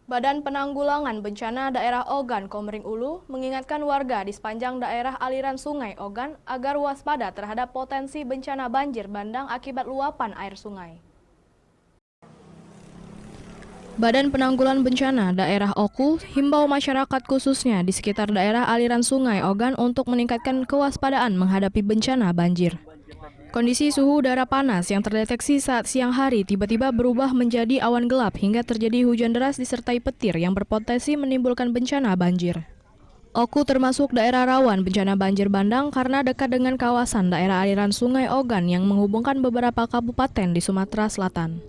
Badan Penanggulangan Bencana Daerah Ogan Komering Ulu mengingatkan warga di sepanjang daerah aliran Sungai Ogan agar waspada terhadap potensi bencana banjir bandang akibat luapan air sungai. Badan Penanggulangan Bencana Daerah OKU himbau masyarakat khususnya di sekitar daerah aliran Sungai Ogan untuk meningkatkan kewaspadaan menghadapi bencana banjir. Kondisi suhu udara panas yang terdeteksi saat siang hari tiba-tiba berubah menjadi awan gelap hingga terjadi hujan deras disertai petir yang berpotensi menimbulkan bencana banjir. OKU termasuk daerah rawan bencana banjir bandang karena dekat dengan kawasan daerah aliran Sungai Ogan yang menghubungkan beberapa kabupaten di Sumatera Selatan.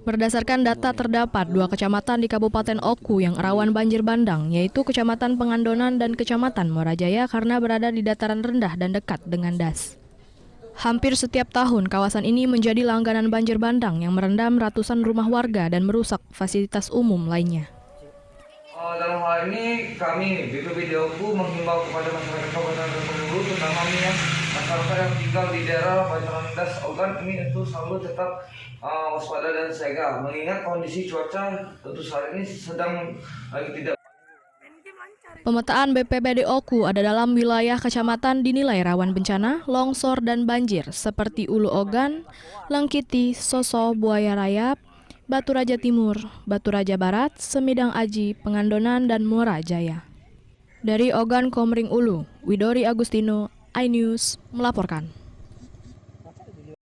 Berdasarkan data terdapat 2 kecamatan di Kabupaten OKU yang rawan banjir bandang, yaitu Kecamatan Pengandonan dan Kecamatan Morajaya karena berada di dataran rendah dan dekat dengan das. Hampir setiap tahun, kawasan ini menjadi langganan banjir bandang yang merendam ratusan rumah warga dan merusak fasilitas umum lainnya. Dalam hal ini, kami BPBD OKU menghimbau kepada masyarakat Kabupaten Bengkulu, terutama masyarakat yang tinggal di daerah bantaran das Ogan ini untuk selalu tetap waspada dan siaga, mengingat kondisi cuaca tentu saat ini sedang lagi tidak. Pemetaan BPBD OKU ada dalam wilayah kecamatan dinilai rawan bencana, longsor dan banjir seperti Ulu Ogan, Lengkiti, Soso, Buaya Raya, Batu Raja Timur, Batu Raja Barat, Semidang Aji, Pengandonan, dan Muara Jaya. Dari Ogan Komering Ulu, Widori Agustino, iNews melaporkan.